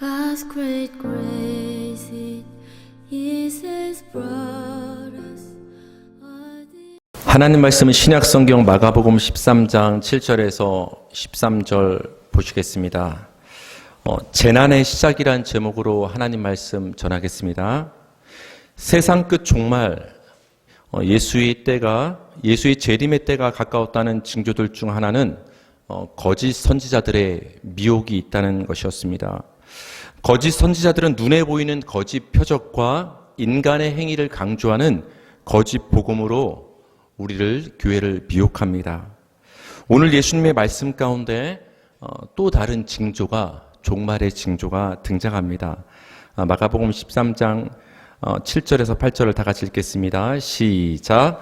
God's great grace it is has brought us. 하나님 말씀은 신약 성경 마가복음 13장 7절에서 13절 보시겠습니다. 재난의 시작이란 제목으로 하나님 말씀 전하겠습니다. 세상 끝 종말, 예수의 재림의 때가 가까웠다는 징조들 중 하나는 거짓 선지자들의 미혹이 있다는 것이었습니다. 거짓 선지자들은 눈에 보이는 거짓 표적과 인간의 행위를 강조하는 거짓 복음으로 우리를, 교회를 미혹합니다. 오늘 예수님의 말씀 가운데 또 다른 징조가, 종말의 징조가 등장합니다. 마가복음 13장 7절에서 8절을 다 같이 읽겠습니다. 시작.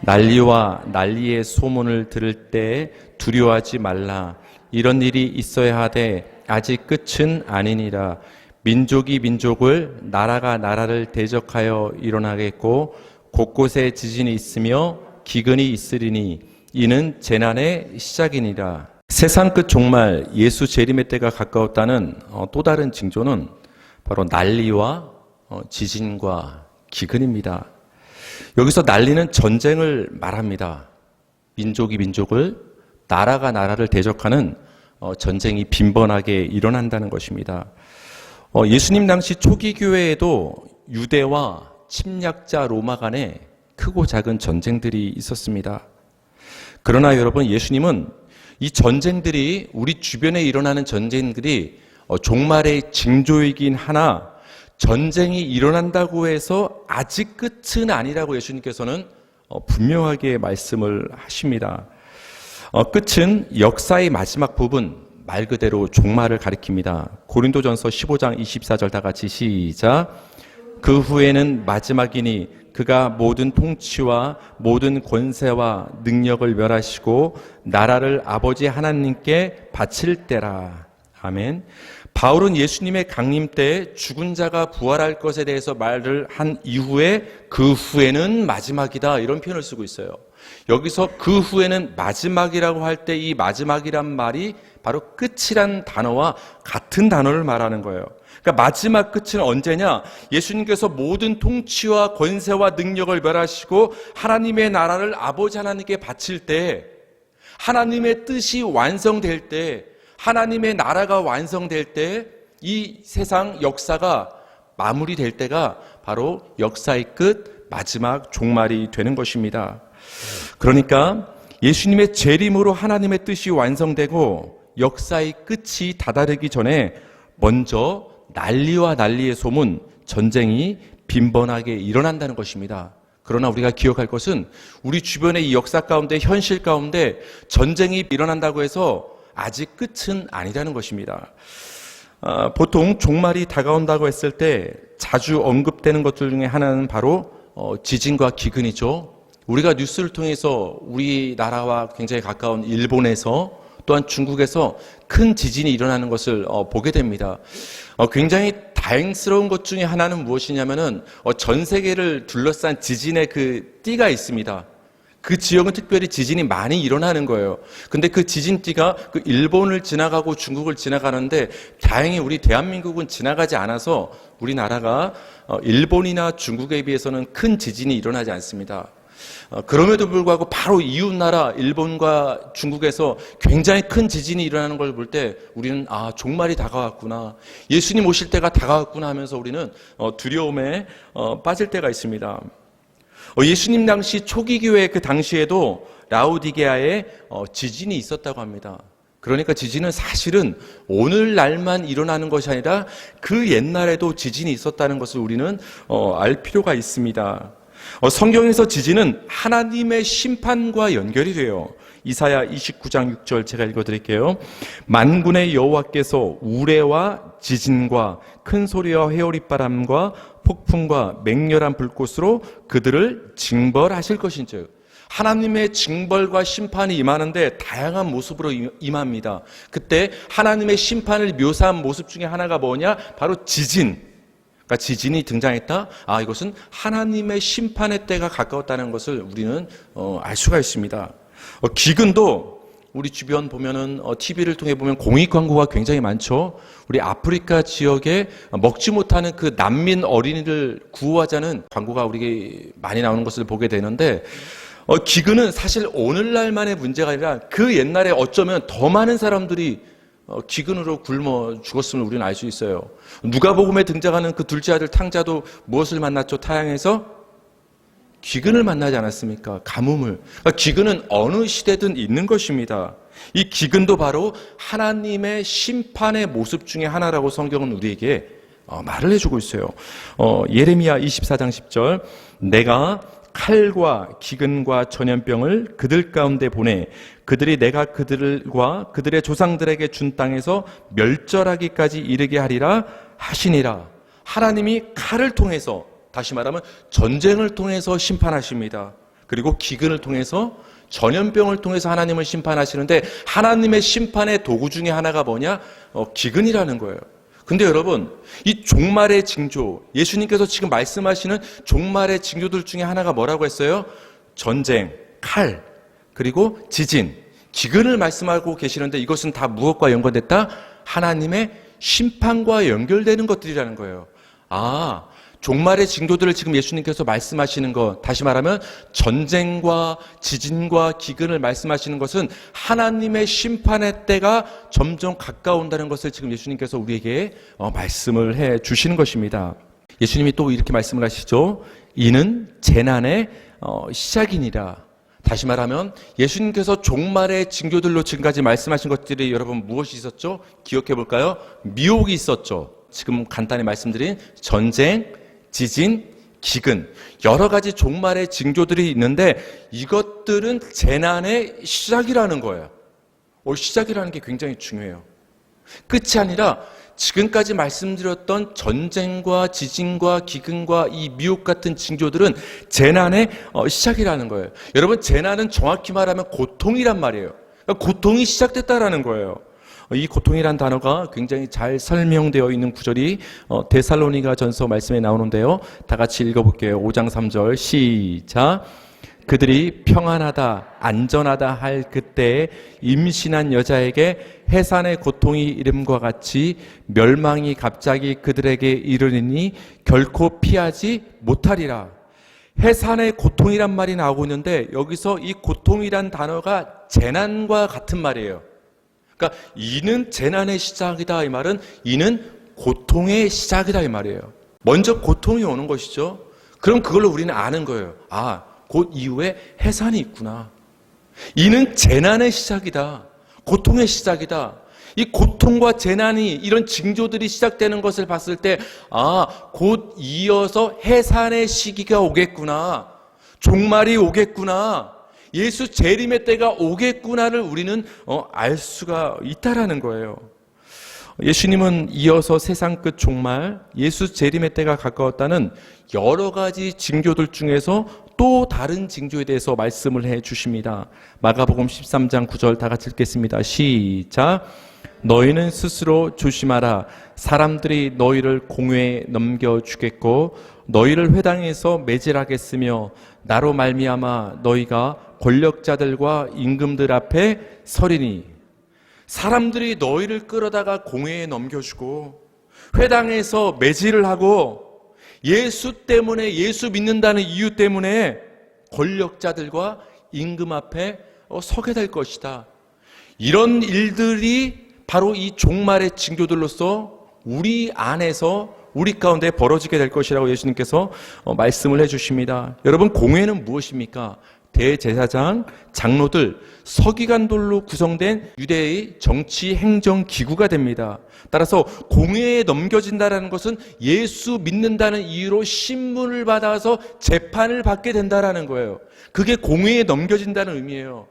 난리와 난리의 소문을 들을 때 두려워하지 말라. 이런 일이 있어야 하되 아직 끝은 아니니라. 민족이 민족을, 나라가 나라를 대적하여 일어나겠고 곳곳에 지진이 있으며 기근이 있으리니 이는 재난의 시작이니라. 세상 끝 종말, 예수 재림의 때가 가까웠다는 또 다른 징조는 바로 난리와 지진과 기근입니다. 여기서 난리는 전쟁을 말합니다. 민족이 민족을, 나라가 나라를 대적하는 전쟁이 빈번하게 일어난다는 것입니다. 예수님 당시 초기 교회에도 유대와 침략자 로마 간에 크고 작은 전쟁들이 있었습니다. 그러나 여러분, 예수님은 이 전쟁들이, 우리 주변에 일어나는 전쟁들이 종말의 징조이긴 하나 전쟁이 일어난다고 해서 아직 끝은 아니라고 예수님께서는 분명하게 말씀을 하십니다. 끝은 역사의 마지막 부분, 말 그대로 종말을 가리킵니다. 고린도전서 15장 24절 다 같이 시작. 그 후에는 마지막이니 그가 모든 통치와 모든 권세와 능력을 멸하시고 나라를 아버지 하나님께 바칠 때라. 아멘. 바울은 예수님의 강림 때 죽은 자가 부활할 것에 대해서 말을 한 이후에 그 후에는 마지막이다, 이런 표현을 쓰고 있어요. 여기서 그 후에는 마지막이라고 할 때 이 마지막이란 말이 바로 끝이란 단어와 같은 단어를 말하는 거예요. 그러니까 마지막 끝은 언제냐? 예수님께서 모든 통치와 권세와 능력을 멸하시고 하나님의 나라를 아버지 하나님께 바칠 때, 하나님의 뜻이 완성될 때, 하나님의 나라가 완성될 때, 이 세상 역사가 마무리될 때가 바로 역사의 끝, 마지막 종말이 되는 것입니다. 그러니까 예수님의 재림으로 하나님의 뜻이 완성되고 역사의 끝이 다다르기 전에 먼저 난리와 난리의 소문, 전쟁이 빈번하게 일어난다는 것입니다. 그러나 우리가 기억할 것은 우리 주변의 이 역사 가운데, 현실 가운데 전쟁이 일어난다고 해서 아직 끝은 아니라는 것입니다. 보통 종말이 다가온다고 했을 때 자주 언급되는 것들 중에 하나는 바로 지진과 기근이죠. 우리가 뉴스를 통해서 우리나라와 굉장히 가까운 일본에서, 또한 중국에서 큰 지진이 일어나는 것을 보게 됩니다. 굉장히 다행스러운 것 중에 하나는 무엇이냐면은 전 세계를 둘러싼 지진의 그 띠가 있습니다. 그 지역은 특별히 지진이 많이 일어나는 거예요. 근데 그 지진띠가 그 일본을 지나가고 중국을 지나가는데 다행히 우리 대한민국은 지나가지 않아서 우리나라가 일본이나 중국에 비해서는 큰 지진이 일어나지 않습니다. 그럼에도 불구하고 바로 이웃 나라 일본과 중국에서 굉장히 큰 지진이 일어나는 걸 볼 때 우리는 종말이 다가왔구나, 예수님 오실 때가 다가왔구나 하면서 우리는 두려움에 빠질 때가 있습니다. 예수님 당시 초기 교회 그 당시에도 라오디게아에 지진이 있었다고 합니다. 그러니까 지진은 사실은 오늘날만 일어나는 것이 아니라 그 옛날에도 지진이 있었다는 것을 우리는 알 필요가 있습니다. 성경에서 지진은 하나님의 심판과 연결이 돼요. 이사야 29장 6절 제가 읽어드릴게요. 만군의 여호와께서 우레와 지진과 큰 소리와 회오리바람과 폭풍과 맹렬한 불꽃으로 그들을 징벌하실 것인즉. 하나님의 징벌과 심판이 임하는데 다양한 모습으로 임합니다. 그때 하나님의 심판을 묘사한 모습 중에 하나가 뭐냐? 바로 지진. 그러니까 지진이 등장했다? 이것은 하나님의 심판의 때가 가까웠다는 것을 우리는 알 수가 있습니다. 기근도 우리 주변 보면은 TV를 통해 보면 공익 광고가 굉장히 많죠. 우리 아프리카 지역에 먹지 못하는 그 난민 어린이를 구호하자는 광고가 우리에게 많이 나오는 것을 보게 되는데 기근은 사실 오늘날만의 문제가 아니라 그 옛날에 어쩌면 더 많은 사람들이 기근으로 굶어 죽었음을 우리는 알 수 있어요. 누가복음에 등장하는 그 둘째 아들 탕자도 무엇을 만났죠? 타향에서 기근을 만나지 않았습니까? 가뭄을. 그러니까 기근은 어느 시대든 있는 것입니다. 이 기근도 바로 하나님의 심판의 모습 중에 하나라고 성경은 우리에게 말을 해주고 있어요. 예레미야 24장 10절 내가 칼과 기근과 전염병을 그들 가운데 보내 그들이 내가 그들과 그들의 조상들에게 준 땅에서 멸절하기까지 이르게 하리라 하시니라. 하나님이 칼을 통해서, 다시 말하면 전쟁을 통해서 심판하십니다. 그리고 기근을 통해서, 전염병을 통해서 하나님을 심판하시는데 하나님의 심판의 도구 중에 하나가 뭐냐? 기근이라는 거예요. 근데 여러분, 이 종말의 징조, 예수님께서 지금 말씀하시는 종말의 징조들 중에 하나가 뭐라고 했어요? 전쟁, 칼, 그리고 지진, 기근을 말씀하고 계시는데 이것은 다 무엇과 연관됐다? 하나님의 심판과 연결되는 것들이라는 거예요. 종말의 징조들을 지금 예수님께서 말씀하시는 것, 다시 말하면 전쟁과 지진과 기근을 말씀하시는 것은 하나님의 심판의 때가 점점 가까운다는 것을 지금 예수님께서 우리에게 말씀을 해 주시는 것입니다. 예수님이 또 이렇게 말씀을 하시죠. 이는 재난의 시작이니라. 다시 말하면 예수님께서 종말의 징조들로 지금까지 말씀하신 것들이 여러분 무엇이 있었죠? 기억해 볼까요? 미혹이 있었죠. 지금 간단히 말씀드린 전쟁, 지진, 기근, 여러 가지 종말의 징조들이 있는데 이것들은 재난의 시작이라는 거예요. 시작이라는 게 굉장히 중요해요. 끝이 아니라 지금까지 말씀드렸던 전쟁과 지진과 기근과 이 미혹 같은 징조들은 재난의 시작이라는 거예요. 여러분, 재난은 정확히 말하면 고통이란 말이에요. 그러니까 고통이 시작됐다라는 거예요. 이 고통이란 단어가 굉장히 잘 설명되어 있는 구절이 데살로니가 전서 말씀에 나오는데요. 다 같이 읽어볼게요. 5장 3절 시작. 그들이 평안하다 안전하다 할 그때에 임신한 여자에게 해산의 고통이 이름과 같이 멸망이 갑자기 그들에게 이르리니 결코 피하지 못하리라. 해산의 고통이란 말이 나오고 있는데 여기서 이 고통이란 단어가 재난과 같은 말이에요. 그러니까 이는 재난의 시작이다 이 말은 이는 고통의 시작이다 이 말이에요. 먼저 고통이 오는 것이죠. 그럼 그걸로 우리는 아는 거예요. 곧 이후에 해산이 있구나. 이는 재난의 시작이다. 고통의 시작이다. 이 고통과 재난이 이런 징조들이 시작되는 것을 봤을 때 곧 이어서 해산의 시기가 오겠구나. 종말이 오겠구나. 예수 재림의 때가 오겠구나를 우리는 알 수가 있다라는 거예요. 예수님은 이어서 세상 끝 종말, 예수 재림의 때가 가까웠다는 여러 가지 징조들 중에서 또 다른 징조에 대해서 말씀을 해 주십니다. 마가복음 13장 9절 다 같이 읽겠습니다. 시작. 너희는 스스로 조심하라. 사람들이 너희를 공회에 넘겨주겠고 너희를 회당에서 매질하겠으며 나로 말미암아 너희가 권력자들과 임금들 앞에 서리니. 사람들이 너희를 끌어다가 공회에 넘겨주고 회당에서 매질을 하고 예수 때문에, 예수 믿는다는 이유 때문에 권력자들과 임금 앞에 서게 될 것이다. 이런 일들이 바로 이 종말의 징조들로서 우리 안에서, 우리 가운데 벌어지게 될 것이라고 예수님께서 말씀을 해주십니다. 여러분, 공회는 무엇입니까? 대제사장, 장로들, 서기관들로 구성된 유대의 정치 행정 기구가 됩니다. 따라서 공회에 넘겨진다는 것은 예수 믿는다는 이유로 신문을 받아서 재판을 받게 된다는 거예요. 그게 공회에 넘겨진다는 의미예요.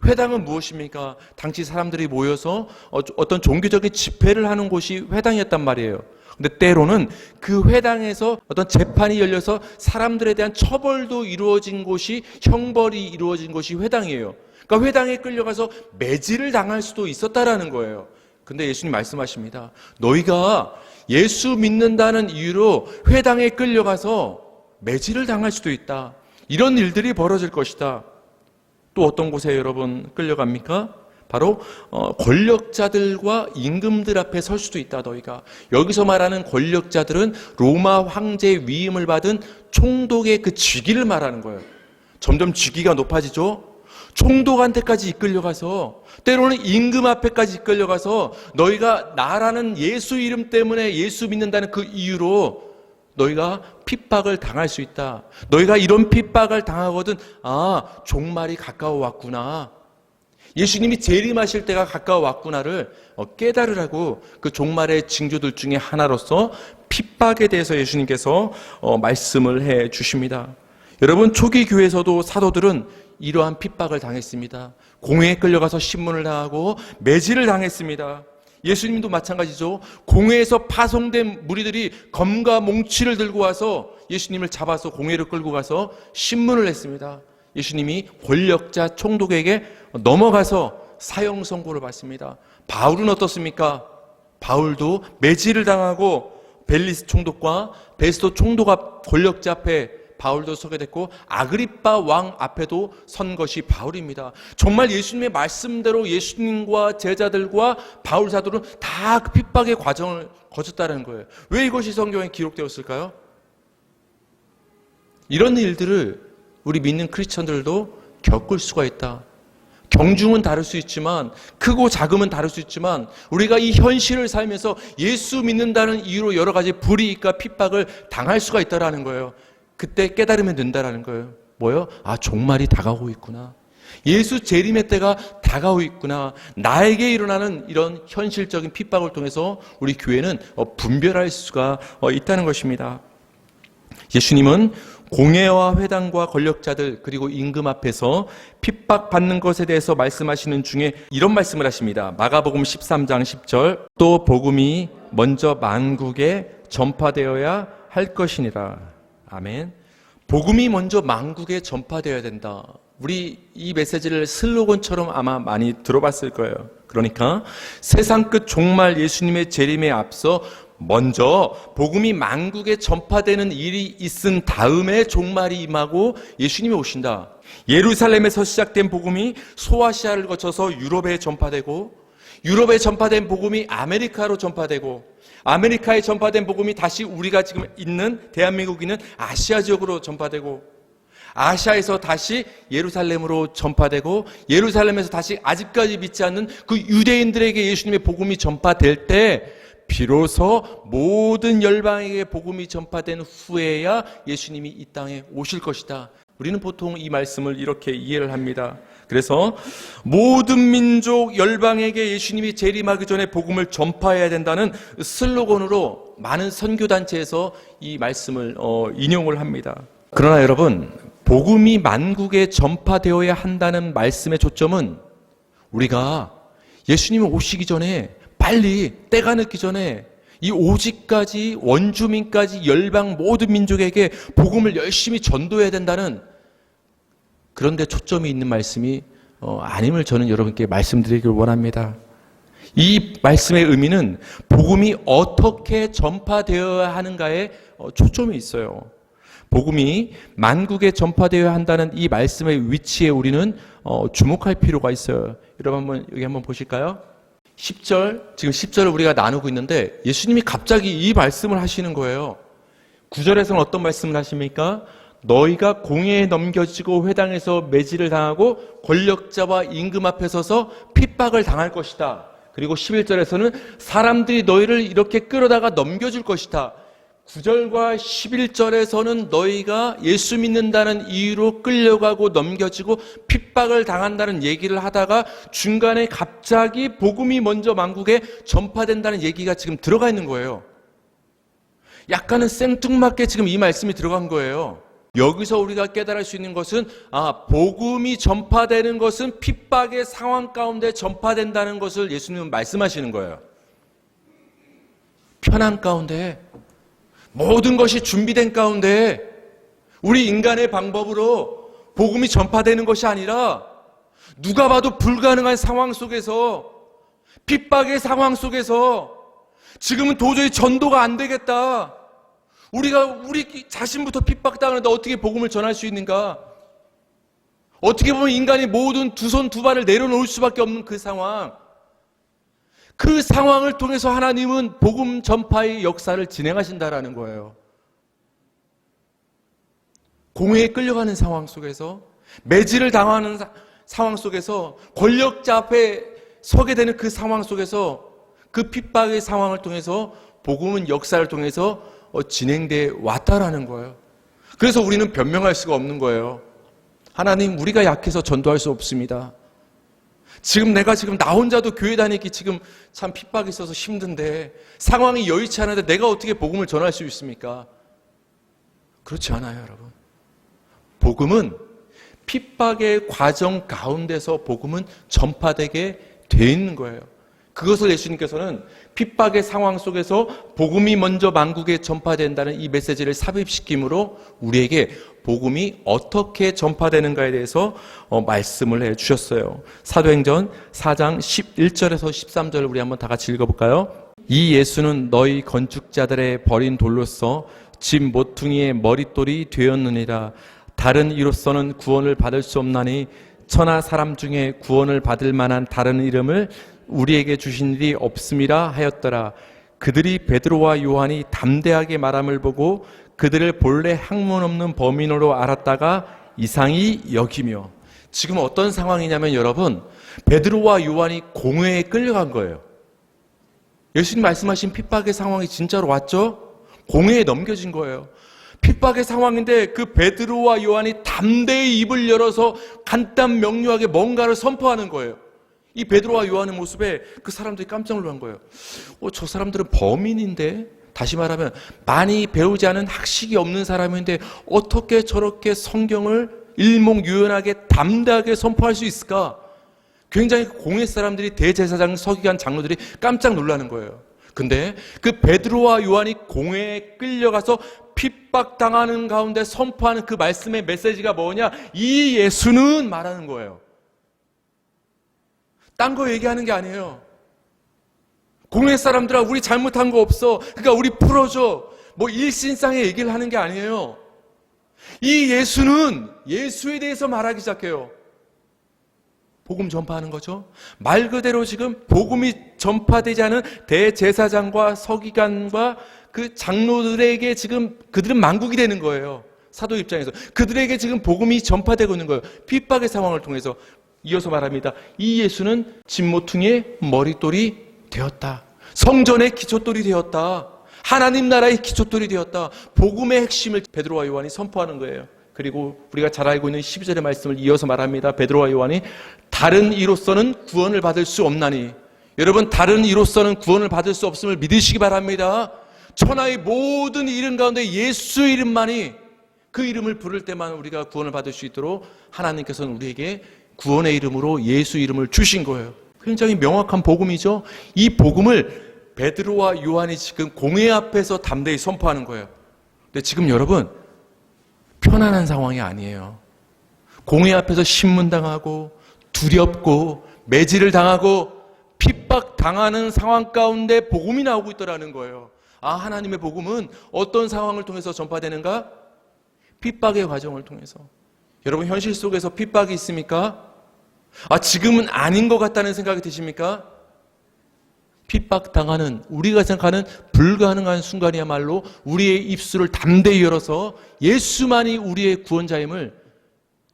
회당은 무엇입니까? 당시 사람들이 모여서 어떤 종교적인 집회를 하는 곳이 회당이었단 말이에요. 근데 때로는 그 회당에서 어떤 재판이 열려서 사람들에 대한 처벌도 이루어진 곳이, 형벌이 이루어진 곳이 회당이에요. 그러니까 회당에 끌려가서 매질을 당할 수도 있었다라는 거예요. 근데 예수님 말씀하십니다. 너희가 예수 믿는다는 이유로 회당에 끌려가서 매질을 당할 수도 있다. 이런 일들이 벌어질 것이다. 또 어떤 곳에 여러분 끌려갑니까? 바로 권력자들과 임금들 앞에 설 수도 있다. 너희가 여기서 말하는 권력자들은 로마 황제의 위임을 받은 총독의 그 직위를 말하는 거예요. 점점 직위가 높아지죠. 총독한테까지 이끌려가서 때로는 임금 앞에까지 이끌려가서 너희가 나라는 예수 이름 때문에 예수 믿는다는 그 이유로 너희가 핍박을 당할 수 있다. 너희가 이런 핍박을 당하거든 종말이 가까워 왔구나. 예수님이 재림하실 때가 가까워 왔구나를 깨달으라고 그 종말의 징조들 중에 하나로서 핍박에 대해서 예수님께서 말씀을 해 주십니다. 여러분, 초기 교회에서도 사도들은 이러한 핍박을 당했습니다. 공회에 끌려가서 신문을 당하고 매질을 당했습니다. 예수님도 마찬가지죠. 공회에서 파송된 무리들이 검과 몽치를 들고 와서 예수님을 잡아서 공회로 끌고 가서 신문을 냈습니다. 예수님이 권력자 총독에게 넘어가서 사형 선고를 받습니다. 바울은 어떻습니까? 바울도 매질을 당하고 벨리스 총독과 베스도 총독 앞 권력자 앞에 바울도 서게 됐고 아그리빠 왕 앞에도 선 것이 바울입니다. 정말 예수님의 말씀대로 예수님과 제자들과 바울 사도는 다 그 핍박의 과정을 거쳤다는 거예요. 왜 이것이 성경에 기록되었을까요? 이런 일들을 우리 믿는 크리스천들도 겪을 수가 있다. 경중은 다를 수 있지만, 크고 작음은 다를 수 있지만, 우리가 이 현실을 살면서 예수 믿는다는 이유로 여러 가지 불이익과 핍박을 당할 수가 있다라는 거예요. 그때 깨달으면 된다라는 거예요. 뭐요? 종말이 다가오고 있구나. 예수 재림의 때가 다가오고 있구나. 나에게 일어나는 이런 현실적인 핍박을 통해서 우리 교회는 분별할 수가 있다는 것입니다. 예수님은 공회와 회당과 권력자들 그리고 임금 앞에서 핍박받는 것에 대해서 말씀하시는 중에 이런 말씀을 하십니다. 마가복음 13장 10절, 또 복음이 먼저 만국에 전파되어야 할 것이니라. 아멘. 복음이 먼저 만국에 전파되어야 된다. 우리 이 메시지를 슬로건처럼 아마 많이 들어봤을 거예요. 그러니까 세상 끝 종말 예수님의 재림에 앞서 먼저 복음이 만국에 전파되는 일이 있은 다음에 종말이 임하고 예수님이 오신다. 예루살렘에서 시작된 복음이 소아시아를 거쳐서 유럽에 전파되고, 유럽에 전파된 복음이 아메리카로 전파되고, 아메리카에 전파된 복음이 다시 우리가 지금 있는 대한민국에 있는 아시아 지역으로 전파되고, 아시아에서 다시 예루살렘으로 전파되고, 예루살렘에서 다시 아직까지 믿지 않는 그 유대인들에게 예수님의 복음이 전파될 때 비로소 모든 열방에게 복음이 전파된 후에야 예수님이 이 땅에 오실 것이다. 우리는 보통 이 말씀을 이렇게 이해를 합니다. 그래서 모든 민족 열방에게 예수님이 재림하기 전에 복음을 전파해야 된다는 슬로건으로 많은 선교단체에서 이 말씀을 인용을 합니다. 그러나 여러분, 복음이 만국에 전파되어야 한다는 말씀의 초점은 우리가 예수님이 오시기 전에 빨리 때가 늦기 전에 이 오직까지 원주민까지 열방 모든 민족에게 복음을 열심히 전도해야 된다는, 그런데 초점이 있는 말씀이 아님을 저는 여러분께 말씀드리길 원합니다. 이 말씀의 의미는 복음이 어떻게 전파되어야 하는가에 초점이 있어요. 복음이 만국에 전파되어야 한다는 이 말씀의 위치에 우리는 주목할 필요가 있어요. 여러분 여기 한번 보실까요? 10절, 지금 10절을 우리가 나누고 있는데 예수님이 갑자기 이 말씀을 하시는 거예요. 9절에서는 어떤 말씀을 하십니까? 너희가 공회에 넘겨지고 회당에서 매질을 당하고 권력자와 임금 앞에 서서 핍박을 당할 것이다. 그리고 11절에서는 사람들이 너희를 이렇게 끌어다가 넘겨줄 것이다. 9절과 11절에서는 너희가 예수 믿는다는 이유로 끌려가고 넘겨지고 핍박을 당한다는 얘기를 하다가 중간에 갑자기 복음이 먼저 만국에 전파된다는 얘기가 지금 들어가 있는 거예요. 약간은 생뚱맞게 지금 이 말씀이 들어간 거예요. 여기서 우리가 깨달을 수 있는 것은 복음이 전파되는 것은 핍박의 상황 가운데 전파된다는 것을 예수님은 말씀하시는 거예요. 편한 가운데, 모든 것이 준비된 가운데 우리 인간의 방법으로 복음이 전파되는 것이 아니라 누가 봐도 불가능한 상황 속에서, 핍박의 상황 속에서 지금은 도저히 전도가 안 되겠다. 우리 자신부터 핍박당하는데 어떻게 복음을 전할 수 있는가? 어떻게 보면 인간이 모든 두 손 두 발을 내려놓을 수밖에 없는 그 상황, 그 상황을 통해서 하나님은 복음 전파의 역사를 진행하신다라는 거예요. 공회에 끌려가는 상황 속에서, 매질을 당하는 상황 속에서, 권력자 앞에 서게 되는 그 상황 속에서, 그 핍박의 상황을 통해서 복음은 역사를 통해서 진행돼 왔다라는 거예요. 그래서 우리는 변명할 수가 없는 거예요. 하나님, 우리가 약해서 전도할 수 없습니다. 내가 나 혼자도 교회 다니기 지금 참 핍박이 있어서 힘든데, 상황이 여의치 않은데 내가 어떻게 복음을 전할 수 있습니까? 그렇지 않아요, 여러분. 복음은 핍박의 과정 가운데서 복음은 전파되게 돼 있는 거예요. 그것을 예수님께서는 핍박의 상황 속에서 복음이 먼저 만국에 전파된다는 이 메시지를 삽입시킴으로 우리에게 복음이 어떻게 전파되는가에 대해서 말씀을 해주셨어요. 사도행전 4장 11절에서 13절 우리 한번 다 같이 읽어볼까요? 이 예수는 너희 건축자들의 버린 돌로서 집 모퉁이의 머릿돌이 되었느니라. 다른 이로서는 구원을 받을 수 없나니 천하 사람 중에 구원을 받을 만한 다른 이름을 우리에게 주신 일이 없음이라 하였더라. 그들이 베드로와 요한이 담대하게 말함을 보고 그들을 본래 학문 없는 범인으로 알았다가 이상히 여기며. 지금 어떤 상황이냐면 여러분, 베드로와 요한이 공회에 끌려간 거예요. 예수님 말씀하신 핍박의 상황이 진짜로 왔죠? 공회에 넘겨진 거예요. 핍박의 상황인데 그 베드로와 요한이 담대히 입을 열어서 간단 명료하게 뭔가를 선포하는 거예요. 이 베드로와 요한의 모습에 그 사람들이 깜짝 놀란 거예요. 저 사람들은 범인인데, 다시 말하면 많이 배우지 않은 학식이 없는 사람인데 어떻게 저렇게 성경을 일목요연하게 담대하게 선포할 수 있을까? 굉장히 공회 사람들이, 대제사장, 서기관, 장로들이 깜짝 놀라는 거예요. 근데 그 베드로와 요한이 공회에 끌려가서 핍박당하는 가운데 선포하는 그 말씀의 메시지가 뭐냐? 이 예수는 말하는 거예요. 딴 거 얘기하는 게 아니에요. 공회 사람들아, 우리 잘못한 거 없어. 그러니까 우리 풀어줘. 일신상의 얘기를 하는 게 아니에요. 이 예수는 예수에 대해서 말하기 시작해요. 복음 전파하는 거죠. 말 그대로 지금 복음이 전파되지 않은 대제사장과 서기관과 그 장로들에게 지금 그들은 만국이 되는 거예요. 사도 입장에서. 그들에게 지금 복음이 전파되고 있는 거예요. 핍박의 상황을 통해서. 이어서 말합니다. 이 예수는 집 모퉁이의 머릿돌이 되었다. 성전의 기초돌이 되었다. 하나님 나라의 기초돌이 되었다. 복음의 핵심을 베드로와 요한이 선포하는 거예요. 그리고 우리가 잘 알고 있는 12절의 말씀을 이어서 말합니다. 베드로와 요한이 다른 이로서는 구원을 받을 수 없나니. 여러분, 다른 이로서는 구원을 받을 수 없음을 믿으시기 바랍니다. 천하의 모든 이름 가운데 예수 이름만이, 그 이름을 부를 때만 우리가 구원을 받을 수 있도록 하나님께서는 우리에게 구원의 이름으로 예수 이름을 주신 거예요. 굉장히 명확한 복음이죠. 이 복음을 베드로와 요한이 지금 공회 앞에서 담대히 선포하는 거예요. 근데 지금 여러분, 편안한 상황이 아니에요. 공회 앞에서 신문당하고 두렵고 매질을 당하고 핍박당하는 상황 가운데 복음이 나오고 있더라는 거예요. 하나님의 복음은 어떤 상황을 통해서 전파되는가? 핍박의 과정을 통해서. 여러분, 현실 속에서 핍박이 있습니까? 지금은 아닌 것 같다는 생각이 드십니까? 핍박당하는, 우리가 생각하는 불가능한 순간이야말로 우리의 입술을 담대히 열어서 예수만이 우리의 구원자임을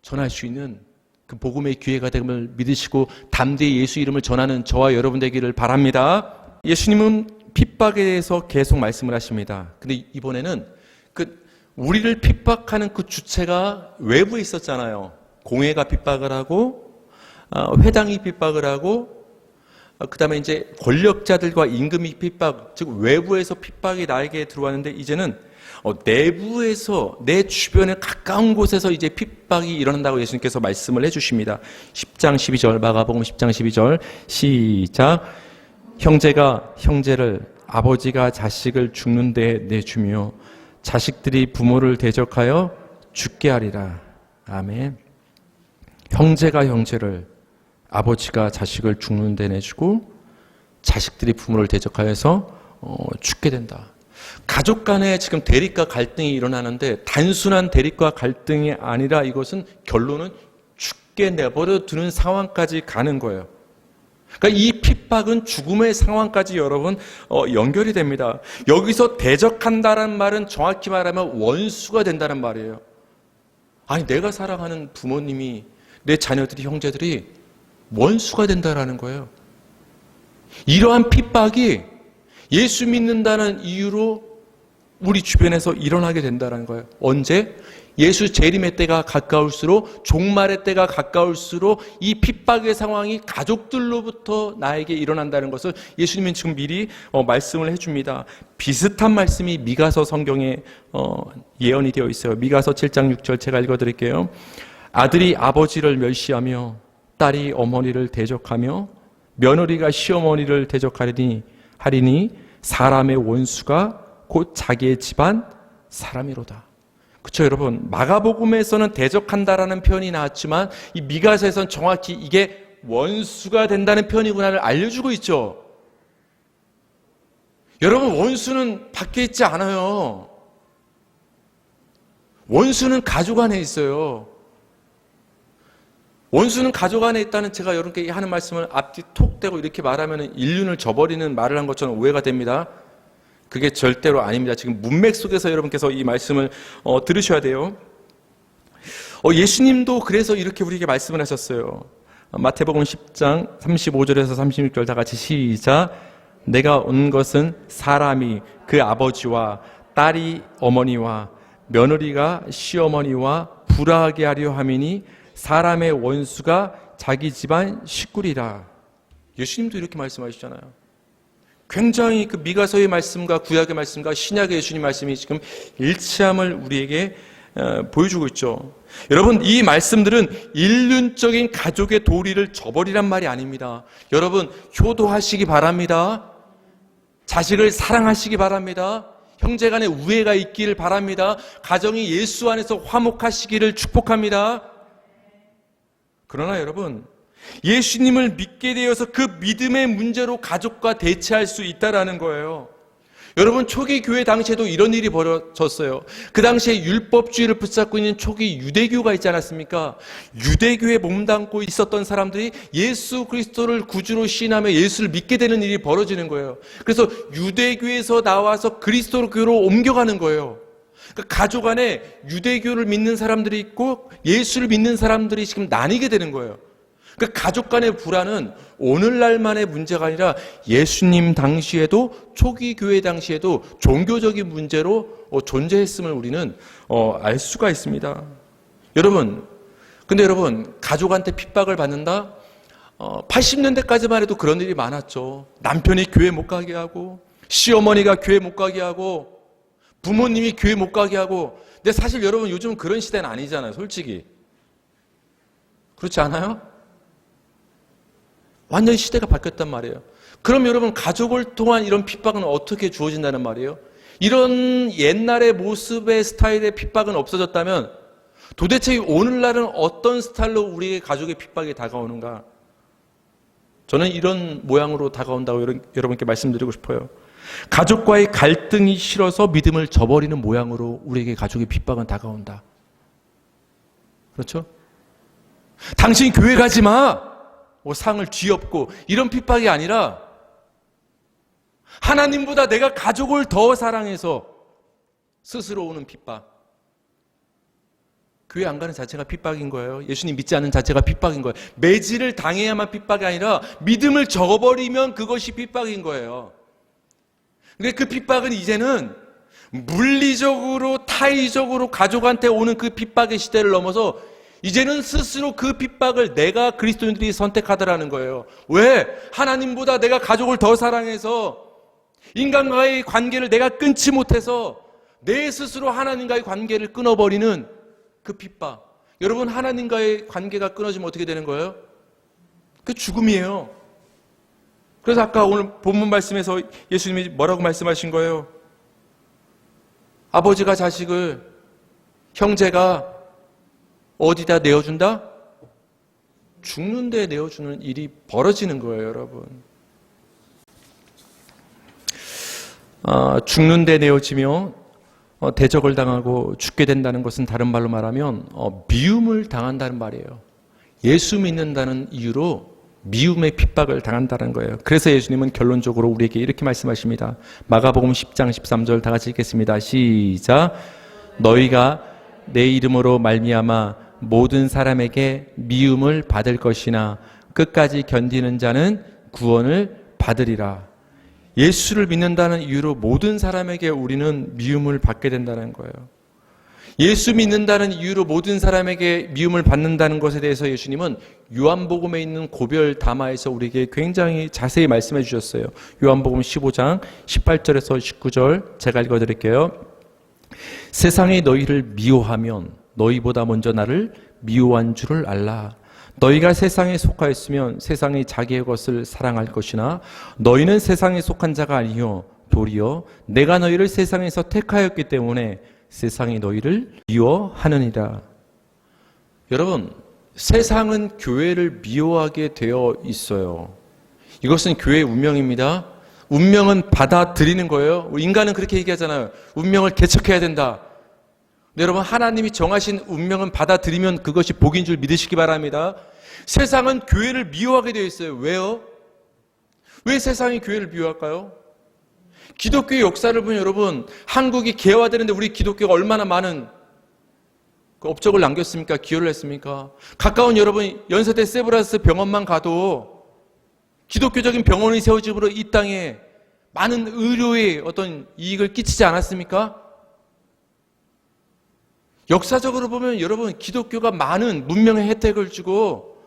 전할 수 있는 그 복음의 기회가 됨을 믿으시고 담대히 예수 이름을 전하는 저와 여러분 되기를 바랍니다. 예수님은 핍박에 대해서 계속 말씀을 하십니다. 근데 이번에는 우리를 핍박하는 그 주체가 외부에 있었잖아요. 공회가 핍박을 하고, 회당이 핍박을 하고, 그 다음에 이제 권력자들과 임금이 핍박, 즉 외부에서 핍박이 나에게 들어왔는데 이제는 내부에서, 내 주변에 가까운 곳에서 이제 핍박이 일어난다고 예수님께서 말씀을 해주십니다. 10장 12절, 마가복음 10장 12절 시작. 형제가 형제를, 아버지가 자식을 죽는 데 내주며 자식들이 부모를 대적하여 죽게 하리라. 아멘. 형제가 형제를, 아버지가 자식을 죽는 데 내주고 자식들이 부모를 대적하여서 죽게 된다. 가족 간에 지금 대립과 갈등이 일어나는데 단순한 대립과 갈등이 아니라 이것은 결론은 쉽게 내버려 두는 상황까지 가는 거예요. 그러니까 이 핍박은 죽음의 상황까지 여러분 연결이 됩니다. 여기서 대적한다는 말은 정확히 말하면 원수가 된다는 말이에요. 아니, 내가 사랑하는 부모님이, 내 자녀들이, 형제들이 원수가 된다라는 거예요. 이러한 핍박이 예수 믿는다는 이유로 우리 주변에서 일어나게 된다는 거예요. 언제? 예수 재림의 때가 가까울수록, 종말의 때가 가까울수록 이 핍박의 상황이 가족들로부터 나에게 일어난다는 것을 예수님은 지금 미리 말씀을 해줍니다. 비슷한 말씀이 미가서 성경에 예언이 되어 있어요. 미가서 7장 6절 제가 읽어드릴게요. 아들이 아버지를 멸시하며 딸이 어머니를 대적하며 며느리가 시어머니를 대적하리니 사람의 원수가 곧 자기의 집안 사람이로다. 그렇죠, 여러분. 마가복음에서는 대적한다라는 표현이 나왔지만 이 미가서에서는 정확히 이게 원수가 된다는 표현이구나를 알려주고 있죠. 여러분, 원수는 밖에 있지 않아요. 원수는 가족 안에 있어요. 원수는 가족 안에 있다는, 제가 여러분께 하는 말씀을 앞뒤 톡 대고 이렇게 말하면 인륜을 저버리는 말을 한 것처럼 오해가 됩니다. 그게 절대로 아닙니다. 지금 문맥 속에서 여러분께서 이 말씀을 들으셔야 돼요. 예수님도 그래서 이렇게 우리에게 말씀을 하셨어요. 마태복음 10장 35절에서 36절 다 같이 시작. 내가 온 것은 사람이 그 아버지와 딸이 어머니와 며느리가 시어머니와 불화하게 하려 함이니 사람의 원수가 자기 집안 식구리라. 예수님도 이렇게 말씀하시잖아요. 굉장히 그 미가서의 말씀과 구약의 말씀과 신약의 예수님 말씀이 지금 일치함을 우리에게 보여주고 있죠. 여러분, 이 말씀들은 일륜적인 가족의 도리를 저버리란 말이 아닙니다. 여러분, 효도하시기 바랍니다. 자식을 사랑하시기 바랍니다. 형제간에 우애가 있기를 바랍니다. 가정이 예수 안에서 화목하시기를 축복합니다. 그러나 여러분, 예수님을 믿게 되어서 그 믿음의 문제로 가족과 대치할 수 있다라는 거예요. 여러분, 초기 교회 당시에도 이런 일이 벌어졌어요. 그 당시에 율법주의를 붙잡고 있는 초기 유대교가 있지 않았습니까? 유대교에 몸담고 있었던 사람들이 예수 그리스도를 구주로 시인하며 예수를 믿게 되는 일이 벌어지는 거예요. 그래서 유대교에서 나와서 그리스도교로 옮겨가는 거예요. 그러니까 가족 안에 유대교를 믿는 사람들이 있고 예수를 믿는 사람들이 지금 나뉘게 되는 거예요. 그 가족 간의 불화는 오늘날만의 문제가 아니라 예수님 당시에도, 초기 교회 당시에도 종교적인 문제로 존재했음을 우리는 알 수가 있습니다. 근데 여러분, 가족한테 핍박을 받는다? 80년대까지만 해도 그런 일이 많았죠. 남편이 교회 못 가게 하고, 시어머니가 교회 못 가게 하고, 부모님이 교회 못 가게 하고. 근데 사실 여러분, 요즘 그런 시대는 아니잖아요, 솔직히. 그렇지 않아요? 완전히 시대가 바뀌었단 말이에요. 그럼 여러분, 가족을 통한 이런 핍박은 어떻게 주어진다는 말이에요? 이런 옛날의 모습의 스타일의 핍박은 없어졌다면 도대체 오늘날은 어떤 스타일로 우리의 가족의 핍박이 다가오는가? 저는 이런 모양으로 다가온다고 여러분께 말씀드리고 싶어요. 가족과의 갈등이 싫어서 믿음을 저버리는 모양으로 우리에게 가족의 핍박은 다가온다. 그렇죠? 당신 교회 가지 마! 상을 뒤엎고 이런 핍박이 아니라 하나님보다 내가 가족을 더 사랑해서 스스로 오는 핍박. 교회 안 가는 자체가 핍박인 거예요. 예수님 믿지 않는 자체가 핍박인 거예요. 매질을 당해야만 핍박이 아니라 믿음을 저버리면 그것이 핍박인 거예요. 근데 그 핍박은 이제는 물리적으로, 타의적으로 가족한테 오는 그 핍박의 시대를 넘어서 이제는 스스로 그 핍박을 내가 그리스도인들이 선택하더라는 거예요. 왜? 하나님보다 내가 가족을 더 사랑해서, 인간과의 관계를 내가 끊지 못해서 내 스스로 하나님과의 관계를 끊어버리는 그 핍박. 여러분, 하나님과의 관계가 끊어지면 어떻게 되는 거예요? 그 죽음이에요. 그래서 아까 오늘 본문 말씀에서 예수님이 뭐라고 말씀하신 거예요? 아버지가 자식을, 형제가 어디다 내어준다? 죽는 데 내어주는 일이 벌어지는 거예요, 여러분. 죽는 데 내어지며 대적을 당하고 죽게 된다는 것은 다른 말로 말하면 미움을 당한다는 말이에요. 예수 믿는다는 이유로 미움의 핍박을 당한다는 거예요. 그래서 예수님은 결론적으로 우리에게 이렇게 말씀하십니다. 마가복음 10장 13절 다 같이 읽겠습니다. 시작. 너희가 내 이름으로 말미암아 모든 사람에게 미움을 받을 것이나 끝까지 견디는 자는 구원을 받으리라. 예수를 믿는다는 이유로 모든 사람에게 우리는 미움을 받게 된다는 거예요. 예수 믿는다는 이유로 모든 사람에게 미움을 받는다는 것에 대해서 예수님은 요한복음에 있는 고별 담화에서 우리에게 굉장히 자세히 말씀해 주셨어요. 요한복음 15장 18절에서 19절 제가 읽어드릴게요. 세상이 너희를 미워하면 너희보다 먼저 나를 미워한 줄을 알라. 너희가 세상에 속하였으면 세상이 자기의 것을 사랑할 것이나 너희는 세상에 속한 자가 아니요 도리어 내가 너희를 세상에서 택하였기 때문에 세상이 너희를 미워하느니라. 여러분, 세상은 교회를 미워하게 되어 있어요. 이것은 교회의 운명입니다. 운명은 받아들이는 거예요. 인간은 그렇게 얘기하잖아요. 운명을 개척해야 된다. 근데 여러분, 하나님이 정하신 운명은 받아들이면 그것이 복인 줄 믿으시기 바랍니다. 세상은 교회를 미워하게 되어 있어요. 왜요? 왜 세상이 교회를 미워할까요? 기독교의 역사를 보면 여러분, 한국이 개화되는데 우리 기독교가 얼마나 많은 업적을 남겼습니까? 기여를 했습니까? 가까운 여러분, 연세대 세브란스 병원만 가도 기독교적인 병원이 세워짐으로 이 땅에 많은 의료의 어떤 이익을 끼치지 않았습니까? 역사적으로 보면 여러분, 기독교가 많은 문명의 혜택을 주고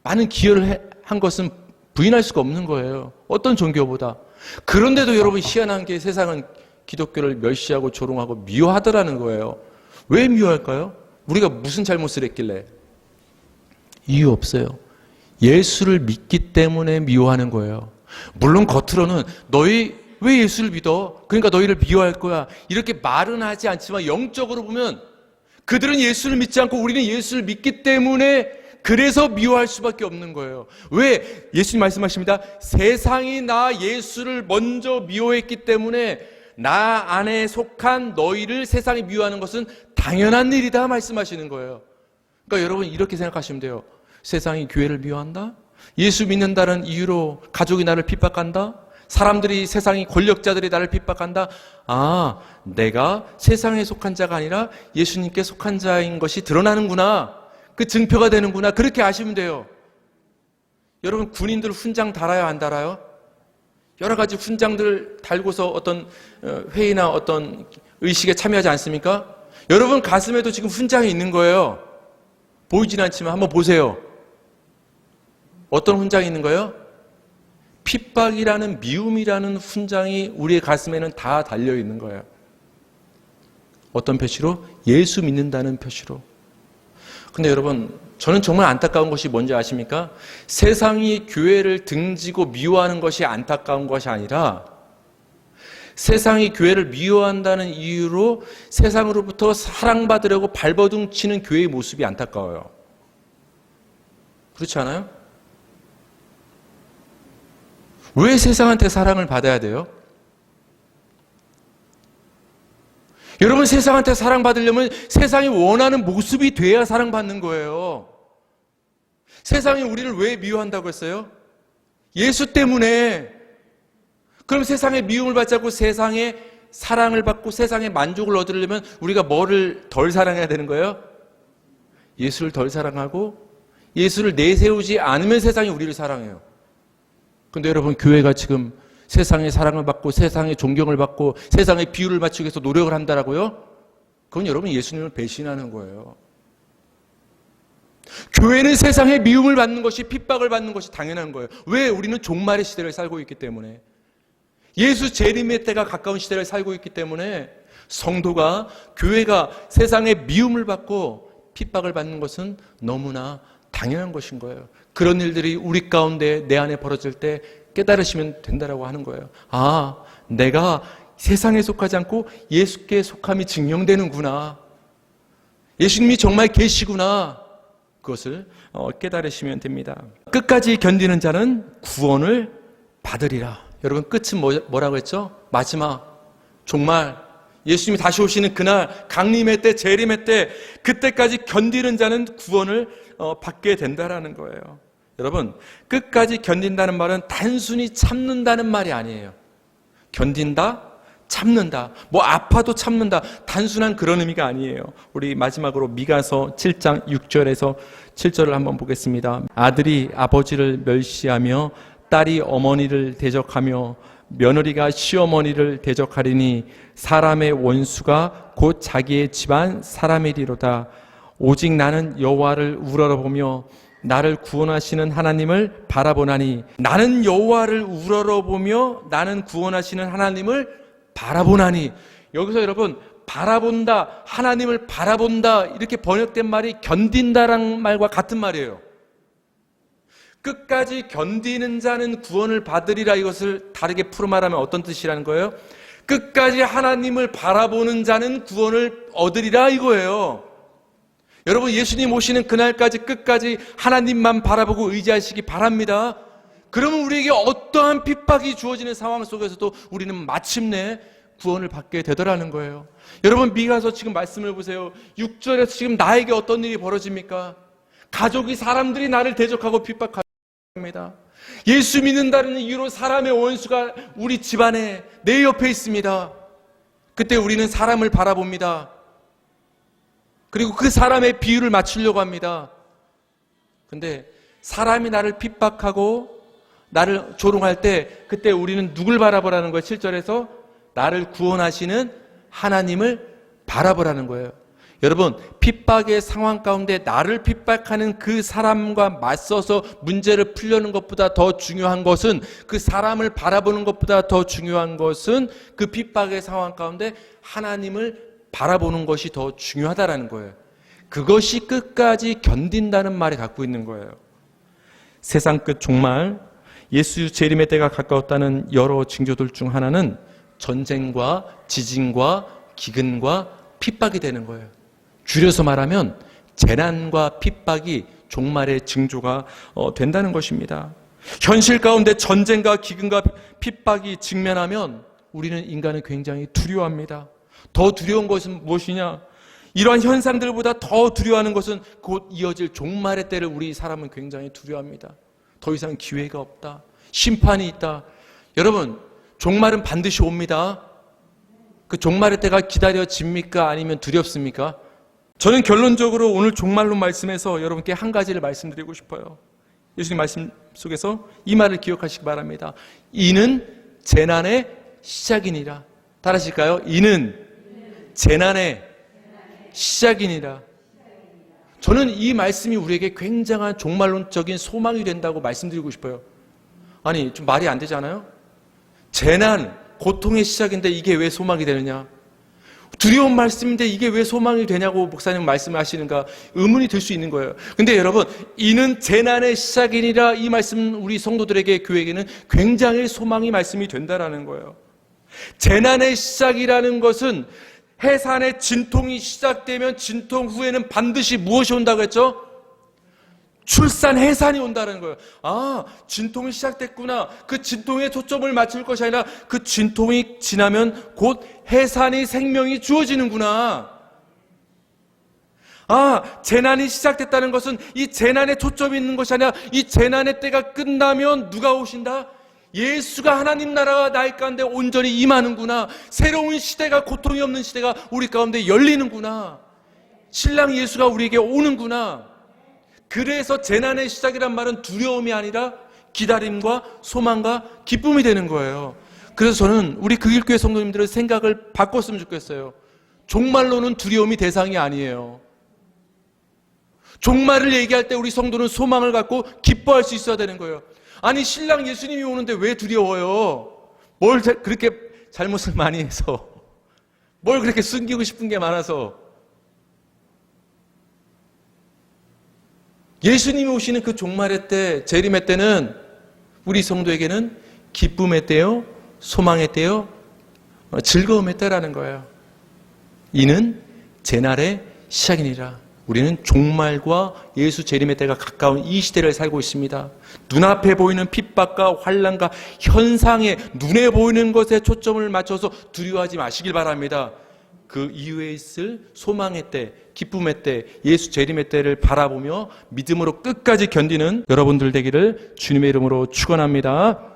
많은 기여를 한 것은 부인할 수가 없는 거예요. 어떤 종교보다. 그런데도 여러분, 희한한 게 세상은 기독교를 멸시하고 조롱하고 미워하더라는 거예요. 왜 미워할까요? 우리가 무슨 잘못을 했길래? 이유 없어요. 예수를 믿기 때문에 미워하는 거예요. 물론 겉으로는 너희 왜 예수를 믿어? 그러니까 너희를 미워할 거야. 이렇게 말은 하지 않지만 영적으로 보면 그들은 예수를 믿지 않고 우리는 예수를 믿기 때문에 그래서 미워할 수밖에 없는 거예요. 왜? 예수님 말씀하십니다. 세상이 나 예수를 먼저 미워했기 때문에 나 안에 속한 너희를 세상이 미워하는 것은 당연한 일이다 말씀하시는 거예요. 그러니까 여러분 이렇게 생각하시면 돼요. 세상이 교회를 미워한다? 예수 믿는다는 이유로 가족이 나를 핍박한다? 사람들이, 세상이, 권력자들이 나를 핍박한다? 아, 내가 세상에 속한 자가 아니라 예수님께 속한 자인 것이 드러나는구나. 그 증표가 되는구나. 그렇게 아시면 돼요. 여러분, 군인들 훈장 달아요, 안 달아요? 여러 가지 훈장들 달고서 어떤 회의나 어떤 의식에 참여하지 않습니까? 여러분 가슴에도 지금 훈장이 있는 거예요. 보이진 않지만 한번 보세요. 어떤 훈장이 있는 거예요? 핍박이라는, 미움이라는 훈장이 우리의 가슴에는 다 달려 있는 거예요. 어떤 표시로? 예수 믿는다는 표시로. 근데 여러분, 저는 정말 안타까운 것이 뭔지 아십니까? 세상이 교회를 등지고 미워하는 것이 안타까운 것이 아니라 세상이 교회를 미워한다는 이유로 세상으로부터 사랑받으려고 발버둥 치는 교회의 모습이 안타까워요. 그렇지 않아요? 왜 세상한테 사랑을 받아야 돼요? 여러분, 세상한테 사랑받으려면 세상이 원하는 모습이 돼야 사랑받는 거예요. 세상이 우리를 왜 미워한다고 했어요? 예수 때문에. 그럼 세상의 미움을 받지 않고 세상의 사랑을 받고 세상의 만족을 얻으려면 우리가 뭐를 덜 사랑해야 되는 거예요? 예수를 덜 사랑하고 예수를 내세우지 않으면 세상이 우리를 사랑해요. 근데 여러분, 교회가 지금 세상의 사랑을 받고 세상의 존경을 받고 세상의 비율을 맞추기 위해서 노력을 한다라고요? 그건 여러분 예수님을 배신하는 거예요. 교회는 세상의 미움을 받는 것이, 핍박을 받는 것이 당연한 거예요. 왜? 우리는 종말의 시대를 살고 있기 때문에. 예수 재림의 때가 가까운 시대를 살고 있기 때문에 성도가, 교회가 세상의 미움을 받고 핍박을 받는 것은 너무나 당연한 것인 거예요. 그런 일들이 우리 가운데, 내 안에 벌어질 때 깨달으시면 된다라고 하는 거예요. 아, 내가 세상에 속하지 않고 예수께 속함이 증명되는구나. 예수님이 정말 계시구나. 그것을 깨달으시면 됩니다. 끝까지 견디는 자는 구원을 받으리라. 여러분, 끝은 뭐라고 했죠? 마지막, 정말 예수님이 다시 오시는 그날, 강림의 때, 재림의 때, 그때까지 견디는 자는 구원을 받게 된다라는 거예요. 여러분, 끝까지 견딘다는 말은 단순히 참는다는 말이 아니에요. 견딘다, 참는다, 뭐 아파도 참는다, 단순한 그런 의미가 아니에요. 우리 마지막으로 미가서 7장 6절에서 7절을 한번 보겠습니다. 아들이 아버지를 멸시하며 딸이 어머니를 대적하며 며느리가 시어머니를 대적하리니 사람의 원수가 곧 자기의 집안 사람이리로다. 오직 나는 여호와를 우러러보며 나를 구원하시는 하나님을 바라보나니. 나는 여호와를 우러러보며 나는 구원하시는 하나님을 바라보나니. 여기서 여러분, 바라본다, 하나님을 바라본다, 이렇게 번역된 말이 견딘다라는 말과 같은 말이에요. 끝까지 견디는 자는 구원을 받으리라, 이것을 다르게 풀어 말하면 어떤 뜻이라는 거예요? 끝까지 하나님을 바라보는 자는 구원을 얻으리라, 이거예요. 여러분, 예수님 오시는 그날까지 끝까지 하나님만 바라보고 의지하시기 바랍니다. 그러면 우리에게 어떠한 핍박이 주어지는 상황 속에서도 우리는 마침내 구원을 받게 되더라는 거예요. 여러분, 미가서 지금 말씀을 보세요. 6절에서 지금 나에게 어떤 일이 벌어집니까? 가족이, 사람들이 나를 대적하고 핍박합니다. 예수 믿는다는 이유로 사람의 원수가 우리 집안에, 내 옆에 있습니다. 그때 우리는 사람을 바라봅니다. 그리고 그 사람의 비율을 맞추려고 합니다. 근데 사람이 나를 핍박하고 나를 조롱할 때, 그때 우리는 누굴 바라보라는 거예요? 7절에서 나를 구원하시는 하나님을 바라보라는 거예요. 여러분, 핍박의 상황 가운데 나를 핍박하는 그 사람과 맞서서 문제를 풀려는 것보다 더 중요한 것은, 그 사람을 바라보는 것보다 더 중요한 것은 그 핍박의 상황 가운데 하나님을 바라보는 것이 더 중요하다라는 거예요. 그것이 끝까지 견딘다는 말이 갖고 있는 거예요. 세상 끝 종말, 예수 재림의 때가 가까웠다는 여러 징조들 중 하나는 전쟁과 지진과 기근과 핍박이 되는 거예요. 줄여서 말하면 재난과 핍박이 종말의 징조가 된다는 것입니다. 현실 가운데 전쟁과 기근과 핍박이 직면하면 우리는, 인간은 굉장히 두려워합니다. 더 두려운 것은 무엇이냐? 이러한 현상들보다 더 두려워하는 것은 곧 이어질 종말의 때를 우리 사람은 굉장히 두려워합니다. 더 이상 기회가 없다, 심판이 있다. 여러분, 종말은 반드시 옵니다. 그 종말의 때가 기다려집니까? 아니면 두렵습니까? 저는 결론적으로 오늘 종말론 말씀에서 여러분께 한 가지를 말씀드리고 싶어요. 예수님 말씀 속에서 이 말을 기억하시기 바랍니다. 이는 재난의 시작이니라. 따라하실까요? 이는 재난의 시작이니라. 저는 이 말씀이 우리에게 굉장한 종말론적인 소망이 된다고 말씀드리고 싶어요. 아니, 좀 말이 안 되잖아요? 재난, 고통의 시작인데 이게 왜 소망이 되느냐? 두려운 말씀인데 이게 왜 소망이 되냐고 목사님 말씀을 하시는가 의문이 들 수 있는 거예요. 근데 여러분, 이는 재난의 시작이니라, 이 말씀은 우리 성도들에게, 교회에게는 굉장히 소망이 말씀이 된다라는 거예요. 재난의 시작이라는 것은 해산의 진통이 시작되면 진통 후에는 반드시 무엇이 온다고 했죠? 출산 해산이 온다는 거예요. 아, 진통이 시작됐구나. 그 진통에 초점을 맞출 것이 아니라 그 진통이 지나면 곧 해산이, 생명이 주어지는구나. 아, 재난이 시작됐다는 것은 이 재난에 초점이 있는 것이 아니라 이 재난의 때가 끝나면 누가 오신다? 예수가, 하나님 나라가 나의 가운데 온전히 임하는구나. 새로운 시대가, 고통이 없는 시대가 우리 가운데 열리는구나. 신랑 예수가 우리에게 오는구나. 그래서 재난의 시작이란 말은 두려움이 아니라 기다림과 소망과 기쁨이 되는 거예요. 그래서 저는 우리 극일교회 성도님들의 생각을 바꿨으면 좋겠어요. 종말로는 두려움이 대상이 아니에요. 종말을 얘기할 때 우리 성도는 소망을 갖고 기뻐할 수 있어야 되는 거예요. 아니, 신랑 예수님이 오는데 왜 두려워요? 뭘 그렇게 잘못을 많이 해서, 뭘 그렇게 숨기고 싶은 게 많아서. 예수님이 오시는 그 종말의 때, 재림의 때는 우리 성도에게는 기쁨의 때요, 소망의 때요, 즐거움의 때라는 거예요. 이는 재날의 시작이니라. 우리는 종말과 예수 재림의 때가 가까운 이 시대를 살고 있습니다. 눈앞에 보이는 핍박과 환난과 현상에, 눈에 보이는 것에 초점을 맞춰서 두려워하지 마시길 바랍니다. 그 이후에 있을 소망의 때, 기쁨의 때, 예수 재림의 때를 바라보며 믿음으로 끝까지 견디는 여러분들 되기를 주님의 이름으로 축원합니다.